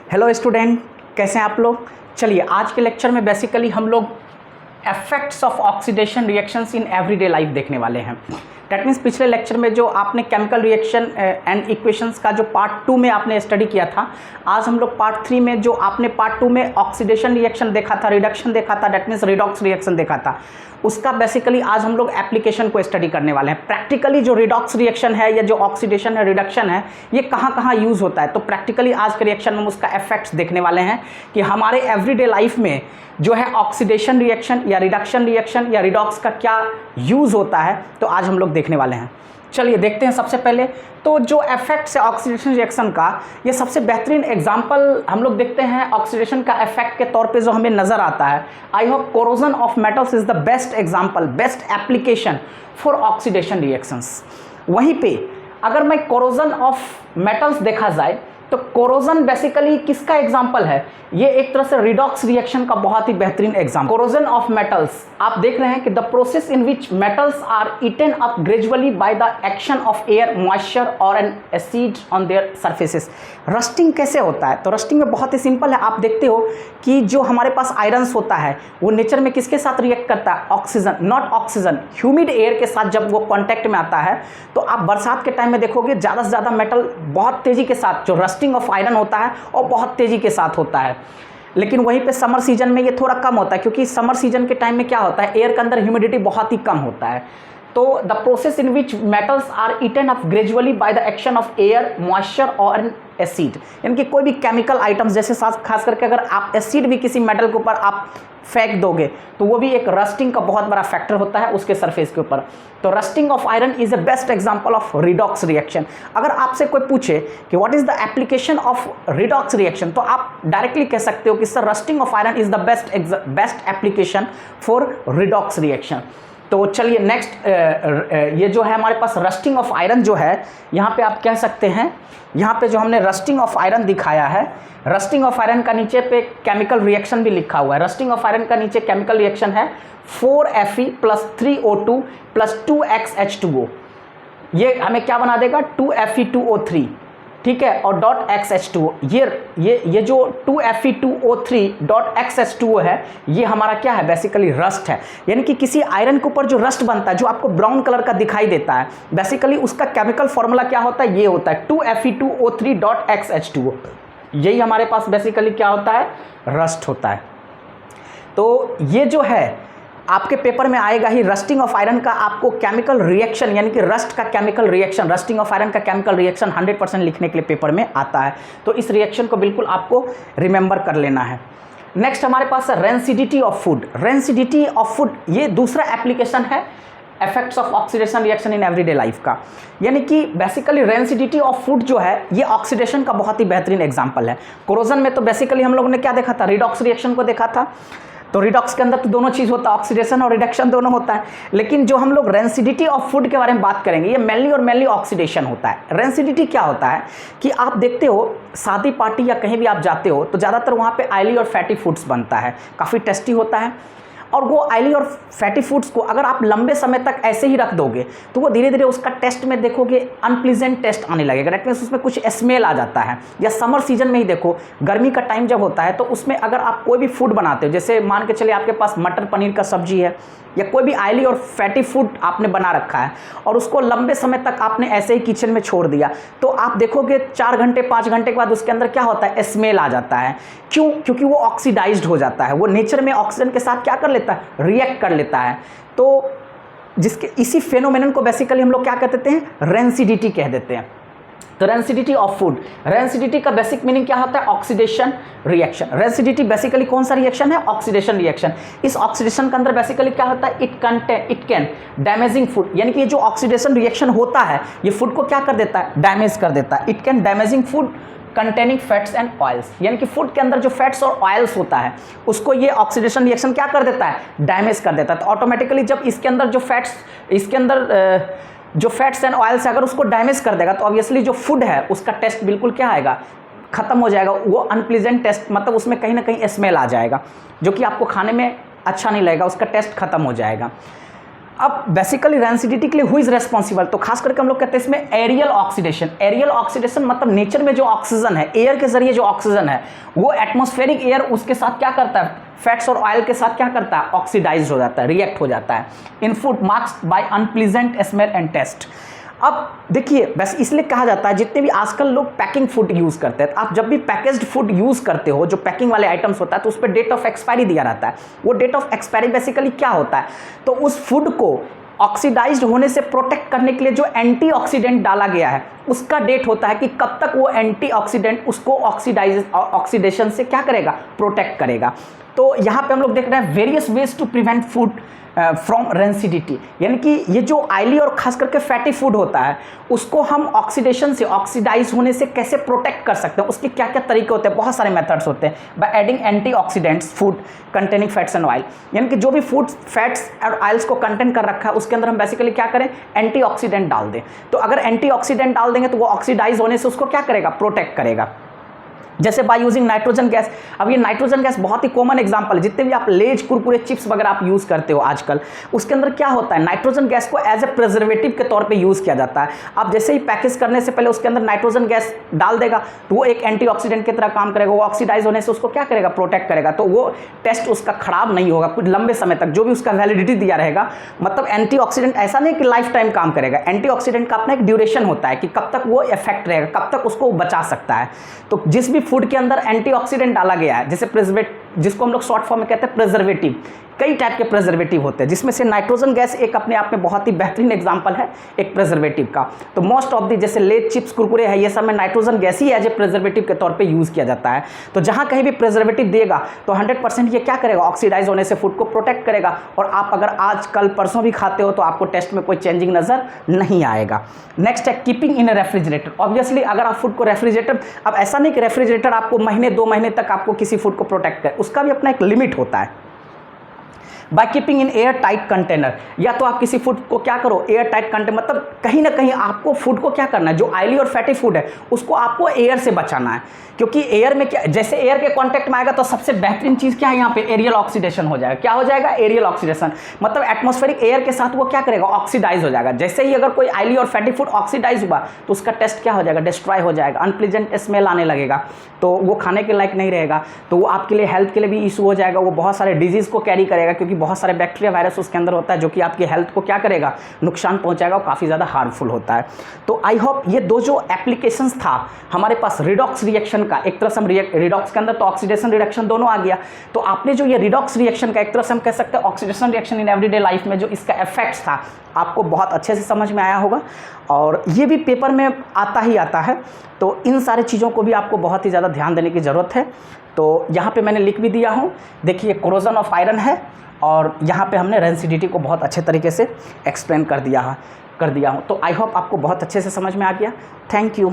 Hello student, कैसे हैं आप लोग। चलिए आज के लेक्चर में बेसिकली हम लोग effects of oxidation reactions in everyday life देखने वाले हैं। दैट मीन्स पिछले लेक्चर में जो आपने केमिकल रिएक्शन एंड इक्वेशंस का जो पार्ट 2 में आपने स्टडी किया था, आज हम लोग पार्ट 3 में जो आपने पार्ट 2 में ऑक्सीडेशन रिएक्शन देखा था, रिडक्शन देखा था, दैट मीन्स रिडॉक्स रिएक्शन देखा था, उसका बेसिकली आज हम लोग एप्लीकेशन को स्टडी करने वाले हैं। प्रैक्टिकली जो रिडॉक्स रिएक्शन है या जो ऑक्सीडेशन है, रिडक्शन है, ये कहाँ कहाँ यूज़ होता है, तो प्रैक्टिकली आज के रिएक्शन में हम उसका इफेक्ट्स देखने वाले हैं कि हमारे एवरीडे लाइफ में जो है ऑक्सीडेशन रिएक्शन या रिडक्शन रिएक्शन या रिडॉक्स का क्या यूज़ होता है, तो आज हम लोग देखने वाले हैं। चलिए देखते हैं। सबसे पहले तो जो इफेक्ट्स है ऑक्सीडेशन रिएक्शन का, ये सबसे बेहतरीन एग्जांपल हम लोग देखते हैं ऑक्सीडेशन का इफेक्ट के तौर पे जो हमें नज़र आता है। I hope corrosion of metals is the best example, best application for oxidation reactions. वहीं पे अगर मैं कोरोजन ऑफ मेटल्स देखा जाए तो कोरोजन बेसिकली किसका एग्जाम्पल है, ये एक तरह से रिडॉक्स रिएक्शन का बहुत ही बेहतरीन एग्जाम्पल। कोरोजन ऑफ मेटल्स आप देख रहे हैं कि the process in which metals are eaten up gradually by the action of air, moisture और an acid on their surfaces. Rusting कैसे होता है, तो रस्टिंग में बहुत ही सिंपल है। आप देखते हो कि जो हमारे पास आयरन्स होता है वो नेचर में किसके साथ रिएक्ट करता है, oxygen, not oxygen, humid air के साथ जब वो कॉन्टैक्ट में आता है तो आप बरसात के टाइम में देखोगे ज़्यादा से ज़्यादा मेटल बहुत तेज़ी के साथ जो रस्टिंग ऑफ आयरन होता है और बहुत तेज़ी के साथ होता है। लेकिन वहीं पे समर सीजन में ये थोड़ा कम होता है, क्योंकि समर सीजन के टाइम में क्या होता है, एयर के अंदर ह्यूमिडिटी बहुत ही कम होता है। तो the process in which metals are eaten up gradually by the action of air, moisture और एसिड, यानी कि कोई भी केमिकल आइटम्स, जैसे खास करके अगर आप एसिड भी किसी मेटल के ऊपर आप फेंक दोगे तो वो भी एक रस्टिंग का बहुत बड़ा फैक्टर होता है उसके सरफेस के ऊपर। तो rusting of iron is a best example of redox reaction. अगर आपसे कोई पूछे कि what is the application of redox reaction, तो आप डायरेक्टली कह सकते हो कि sir rusting of iron is the best application for redox reaction. तो चलिए नेक्स्ट, ये जो है हमारे पास रस्टिंग ऑफ आयरन जो है, यहाँ पे आप कह सकते हैं, यहाँ पे जो हमने रस्टिंग ऑफ आयरन दिखाया है, रस्टिंग ऑफ आयरन का नीचे पे केमिकल रिएक्शन भी लिखा हुआ है। रस्टिंग ऑफ आयरन का नीचे केमिकल रिएक्शन है 4Fe + 3O2 + 2XH2O। ये हमें क्या बना देगा, 2Fe2O3, ठीक है, और .XH2O। ये जो 2Fe2O3 .XH2O है, ये हमारा क्या है, बेसिकली रस्ट है। यानी कि किसी आयरन के ऊपर जो रस्ट बनता है, जो आपको ब्राउन कलर का दिखाई देता है, बेसिकली उसका केमिकल फॉर्मूला क्या होता है, ये होता है 2Fe2O3 .XH2O। यही हमारे पास बेसिकली क्या होता है, रस्ट होता है। तो ये जो है आपके पेपर में आएगा ही, रस्टिंग ऑफ आयरन का आपको केमिकल रिएक्शन, यानी कि रस्ट का chemical reaction, rusting of iron का केमिकल रिएक्शन 100% लिखने के लिए पेपर में आता है। तो इस रिएक्शन को बिल्कुल आपको रिमेंबर कर लेना है। नेक्स्ट हमारे पास है rancidity of food. Rancidity of food ये दूसरा एप्लीकेशन है effects of oxidation reaction in everyday life का। यानी कि बेसिकली रेंसिडिटी ऑफ फूड जो है ये ऑक्सीडेशन का बहुत ही बेहतरीन एग्जांपल है। कोरोजन में तो बेसिकली हम लोगों ने क्या देखा था, रिडॉक्स रिएक्शन को देखा था। तो रिडॉक्स के अंदर तो दोनों चीज़ होता है, ऑक्सीडेशन और रिडक्शन दोनों होता है। लेकिन जो हम लोग रेंसिडिटी ऑफ फूड के बारे में बात करेंगे, ये मेनली ऑक्सीडेशन होता है। रेंसिडिटी क्या होता है कि आप देखते हो शादी पार्टी या कहीं भी आप जाते हो तो ज़्यादातर वहाँ पे ऑयली और फैटी फूड्स बनता है, काफ़ी टेस्टी होता है। और वो ऑयली और फैटी फूड्स को अगर आप लंबे समय तक ऐसे ही रख दोगे तो वो धीरे धीरे उसका टेस्ट में देखोगे अनप्लीजेंट टेस्ट आने लगेगा, दैट मीन्स उसमें कुछ स्मेल आ जाता है। या समर सीजन में ही देखो, गर्मी का टाइम जब होता है तो उसमें अगर आप कोई भी फूड बनाते हो, जैसे मान के चलिए आपके पास मटर पनीर का सब्जी है या कोई भी ऑयली और फैटी फूड आपने बना रखा है और उसको लंबे समय तक आपने ऐसे ही किचन में छोड़ दिया, तो आप देखोगे 4 घंटे 5 घंटे के बाद उसके अंदर क्या होता है, स्मेल आ जाता है। क्यों? क्योंकि वो ऑक्सीडाइज्ड हो जाता है, वो नेचर में ऑक्सीजन के साथ क्या कर लेता है, रिएक्ट कर लेता है। तो जिसके इसी फेनोमेनन को बेसिकली हम लोग क्या कहते हैं, रेंसिडिटी कह देते हैं। तो रेंसिडिटी ऑफ फूड, रेंसिडिटी का बेसिक मीनिंग क्या होता है, ऑक्सीडेशन रिएक्शन। रेंसिडिटी बेसिकली कौन सा रिएक्शन है, ऑक्सीडेशन रिएक्शन। इस ऑक्सीडेशन के अंदर बेसिकली क्या होता है, इट कैन डैमेजिंग फूड, यानी कि ये जो ऑक्सीडेशन रिएक्शन होता है ये फूड को क्या कर देता है, डैमेज कर देता है। It can damaging food containing fats and oils, यानी कि फूड के अंदर जो फैट्स और ऑयल्स होता है उसको ये ऑक्सीडेशन रिएक्शन क्या कर देता है, डैमेज कर देता है। तो ऑटोमेटिकली जब इसके अंदर जो फैट्स एंड ऑयल्स अगर उसको डैमेज कर देगा तो ऑब्वियसली जो फूड है उसका टेस्ट बिल्कुल क्या आएगा, खत्म हो जाएगा। वो अनप्लीजेंट टेस्ट, मतलब उसमें कहीं ना कहीं स्मेल आ जाएगा जो कि आपको खाने में अच्छा नहीं लगेगा, उसका टेस्ट खत्म हो जाएगा। अब बेसिकली रेंसिडिटी के लिए हु इज रेस्पॉन्सिबल, तो खास करके हम लोग कहते हैं इसमें एरियल ऑक्सीडेशन। एरियल ऑक्सीडेशन मतलब नेचर में जो ऑक्सीजन है, एयर के जरिए जो ऑक्सीजन है वो एटमॉस्फेरिक एयर उसके साथ क्या करता है, फैट्स और ऑयल के साथ क्या करता है, ऑक्सीडाइज हो जाता है, रिएक्ट हो जाता है। In food marks by unpleasant smell and taste. अब देखिए बस इसलिए कहा जाता है जितने भी आजकल लोग पैकिंग फूड यूज़ करते हैं, आप जब भी पैकेज्ड फूड यूज़ करते हो, जो पैकिंग वाले आइटम्स होता है तो उस पर डेट ऑफ एक्सपायरी दिया रहता है। वो डेट ऑफ एक्सपायरी बेसिकली क्या होता है, तो उस फूड को ऑक्सीडाइज्ड होने से प्रोटेक्ट करने के लिए जो एंटीऑक्सीडेंट डाला गया है उसका डेट होता है कि कब तक वो एंटीऑक्सीडेंट उसको ऑक्सीडेशन से क्या करेगा, प्रोटेक्ट करेगा। तो यहाँ पे हम लोग देख रहे हैं various ways to prevent food from rancidity, यानी कि ये जो ऑयली और खास करके फैटी फूड होता है उसको हम ऑक्सीडेशन से, ऑक्सीडाइज होने से कैसे प्रोटेक्ट कर सकते हैं, उसके क्या क्या तरीके होते हैं, बहुत सारे मेथड्स होते हैं। By adding antioxidants food containing fats and oil, यानी कि जो भी फूड फैट्स और ऑयल्स को कंटेंट कर रखा है उसके अंदर हम बेसिकली क्या करें, एंटीऑक्सीडेंट डाल दें। तो अगर एंटीऑक्सीडेंट डाल देंगे तो वो ऑक्सीडाइज होने से उसको क्या करेगा, प्रोटेक्ट करेगा। जैसे बाय यूजिंग नाइट्रोजन गैस। अब ये नाइट्रोजन गैस बहुत ही कॉमन एग्जांपल है, जितने भी आप लेज, कुरकुरे, चिप्स वगैरह आप यूज़ करते हो आजकल, उसके अंदर क्या होता है, नाइट्रोजन गैस को एज ए प्रिजर्वेटिव के तौर पे यूज़ किया जाता है। आप जैसे ही पैकेज करने से पहले उसके अंदर नाइट्रोजन गैस डाल देगा तो वो एक एंटीऑक्सीडेंट की तरह काम करेगा, वो ऑक्सीडाइज होने से उसको क्या करेगा, प्रोटेक्ट करेगा। तो वो टेस्ट उसका खराब नहीं होगा, कुछ लंबे समय तक जो भी उसका वैलिडिटी दिया रहेगा। मतलब एंटीऑक्सीडेंट ऐसा नहीं कि लाइफ टाइम काम करेगा, एंटीऑक्सीडेंट का अपना एक ड्यूरेशन होता है कि कब तक वो इफेक्ट रहेगा, कब तक उसको बचा सकता है। तो जिस भी फूड के अंदर एंटीऑक्सीडेंट डाला गया है, जैसे जिसको हम लोग शॉर्ट फॉर्म में कहते हैं प्रिजर्वेटिव, कई टाइप के प्रिजर्वेटिव होते हैं जिसमें से नाइट्रोजन गैस एक अपने आप में बहुत ही बेहतरीन एग्जांपल है एक प्रिजर्वेटिव का। तो मोस्ट ऑफ दी जैसे लेज, चिप्स, कुरकुरे है, ये सब में नाइट्रोजन गैस ही एज ए प्रिजर्वेटिव के तौर पे यूज़ किया जाता है। तो जहाँ कहीं भी प्रिजर्वेटिव देगा तो 100% ये क्या करेगा, ऑक्सीडाइज होने से फूड को प्रोटेक्ट करेगा। और आप अगर आज कल परसों भी खाते हो तो आपको टेस्ट में कोई चेंजिंग नज़र नहीं आएगा। नेक्स्ट है keeping in A refrigerator. Obviously अगर आप फूड को रेफ्रिजरेटर, अब ऐसा नहीं कि रेफ्रिजरेटर आपको महीने 2 महीने तक आपको किसी फूड को प्रोटेक्ट करे, उसका भी अपना एक लिमिट होता है। By keeping in air tight container, या तो आप किसी फूड को क्या करो, एयर टाइट कंटेनर, मतलब कहीं ना कहीं आपको फूड को क्या करना है, जो ऑयली और फैटी फूड है उसको आपको एयर से बचाना है। क्योंकि एयर में क्या, जैसे एयर के कांटेक्ट में आएगा तो सबसे बेहतरीन चीज़ क्या है यहाँ पे, एरियल ऑक्सीडेशन हो जाएगा। क्या हो जाएगा, एरियल ऑक्सीडेशन, मतलब एटमॉस्फेरिक एयर के साथ वो क्या करेगा, ऑक्सीडाइज हो जाएगा। जैसे ही अगर कोई ऑयली और फैटी फूड ऑक्सीडाइज हुआ तो उसका टेस्ट क्या हो जाएगा, डिस्ट्रॉय हो जाएगा, अनप्लीजेंट स्मेल आने लगेगा, तो वो खाने के लायक नहीं रहेगा। तो वो आपके लिए हेल्थ के लिए भी इशू हो जाएगा, वो बहुत सारे डिजीज़ को कैरी करेगा क्योंकि बहुत सारे बैक्टीरिया, वायरस उसके अंदर होता है जो कि आपकी हेल्थ को क्या करेगा, नुकसान पहुंचाएगा और काफ़ी ज़्यादा हार्मफुल होता है। तो आई होप ये दो जो एप्लीकेशंस था हमारे पास रिडॉक्स रिएक्शन का, एक तरह से हम रिडॉक्स के अंदर तो ऑक्सीडेशन रिडक्शन दोनों आ गया, तो आपने जो ये रिडॉक्स रिएक्शन का एक तरह से हम कह सकते हैं oxidation reaction in everyday life में जो इसका इफेक्ट्स था आपको बहुत अच्छे से समझ में आया होगा। और ये भी पेपर में आता ही आता है, तो इन सारी चीज़ों को भी आपको बहुत ही ज़्यादा ध्यान देने की ज़रूरत है। तो यहाँ पे मैंने लिख भी दिया हूँ, देखिए कोरोजन ऑफ आयरन है और यहाँ पे हमने रेंसिडिटी को बहुत अच्छे तरीके से एक्सप्लेन कर दिया हूँ। तो आई होप आपको बहुत अच्छे से समझ में आ गया। Thank you.